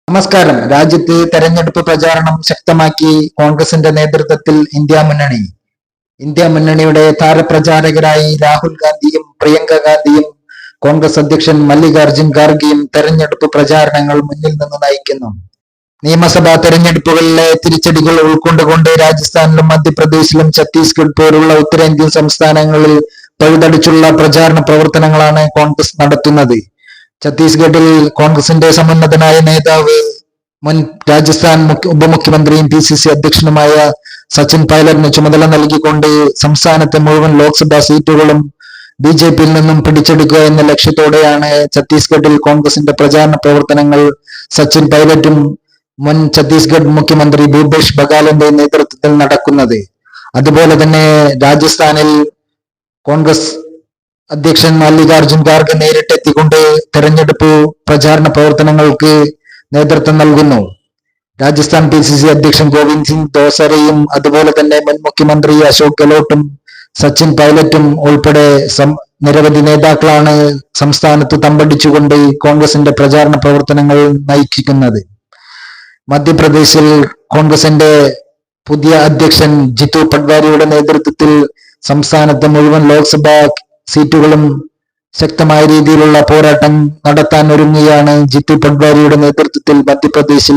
നമസ്കാരം. രാജ്യത്ത് തെരഞ്ഞെടുപ്പ് പ്രചാരണം ശക്തമാക്കി കോൺഗ്രസിന്റെ നേതൃത്വത്തിൽ ഇന്ത്യ മുന്നണിയുടെ താരപ്രചാരകരായി രാഹുൽ ഗാന്ധിയും പ്രിയങ്ക ഗാന്ധിയും കോൺഗ്രസ് അധ്യക്ഷൻ മല്ലികാർജുൻ ഖാർഗെയും തെരഞ്ഞെടുപ്പ് പ്രചാരണങ്ങൾ മുന്നിൽ നിന്ന് നയിക്കുന്നു. നിയമസഭാ തെരഞ്ഞെടുപ്പുകളിലെ തിരിച്ചടികൾ ഉൾക്കൊണ്ടുകൊണ്ട് രാജസ്ഥാനിലും മധ്യപ്രദേശിലും ഛത്തീസ്ഗഡ് പോലുള്ള ഉത്തരേന്ത്യൻ സംസ്ഥാനങ്ങളിൽ പഴുതടിച്ചുള്ള പ്രചാരണ പ്രവർത്തനങ്ങളാണ് കോൺഗ്രസ് നടത്തുന്നത്. ഛത്തീസ്ഗഡിൽ കോൺഗ്രസിന്റെ സമുന്നതനായ നേതാവ് മുൻ രാജസ്ഥാൻ ഉപമുഖ്യമന്ത്രിയും PCC അധ്യക്ഷനുമായ സച്ചിൻ പൈലറ്റിന് ചുമതല നൽകിക്കൊണ്ട് സംസ്ഥാനത്തെ മുഴുവൻ ലോക്സഭാ സീറ്റുകളും BJPയിൽ നിന്നും പിടിച്ചെടുക്കുക എന്ന ലക്ഷ്യത്തോടെയാണ് ഛത്തീസ്ഗഡിൽ കോൺഗ്രസിന്റെ പ്രചാരണ പ്രവർത്തനങ്ങൾ സച്ചിൻ പൈലറ്റും മുൻ ഛത്തീസ്ഗഡ് മുഖ്യമന്ത്രി ഭൂപേഷ് ബഗാലിന്റെ നേതൃത്വത്തിൽ നടക്കുന്നത്. അതുപോലെ തന്നെ രാജസ്ഥാനിൽ കോൺഗ്രസ് അധ്യക്ഷൻ മല്ലികാർജുൻ ഖാർഗെ നേരിട്ടെത്തിക്കൊണ്ട് തെരഞ്ഞെടുപ്പ് പ്രചാരണ പ്രവർത്തനങ്ങൾക്ക് നേതൃത്വം നൽകുന്നു. രാജസ്ഥാൻ PCC അധ്യക്ഷൻ ഗോവിന്ദ് സിംഗ് ദോസരയും അതുപോലെ തന്നെ മുൻ മുഖ്യമന്ത്രി അശോക് ഗെഹ്ലോട്ടും സച്ചിൻ പൈലറ്റും ഉൾപ്പെടെ നിരവധി നേതാക്കളാണ് സംസ്ഥാനത്ത് തമ്പടിച്ചുകൊണ്ട് കോൺഗ്രസിന്റെ പ്രചാരണ പ്രവർത്തനങ്ങൾ നയിക്കുന്നത്. മധ്യപ്രദേശിൽ കോൺഗ്രസിന്റെ പുതിയ അധ്യക്ഷൻ ജിത്തു പട്വാരിയുടെ നേതൃത്വത്തിൽ സംസ്ഥാനത്തെ മുഴുവൻ ലോക്സഭാ സീറ്റുകളും ശക്തമായ രീതിയിലുള്ള പോരാട്ടം നടത്താൻ ഒരുങ്ങുകയാണ് ജിത്തു പട്വാരിയുടെ നേതൃത്വത്തിൽ മധ്യപ്രദേശിൽ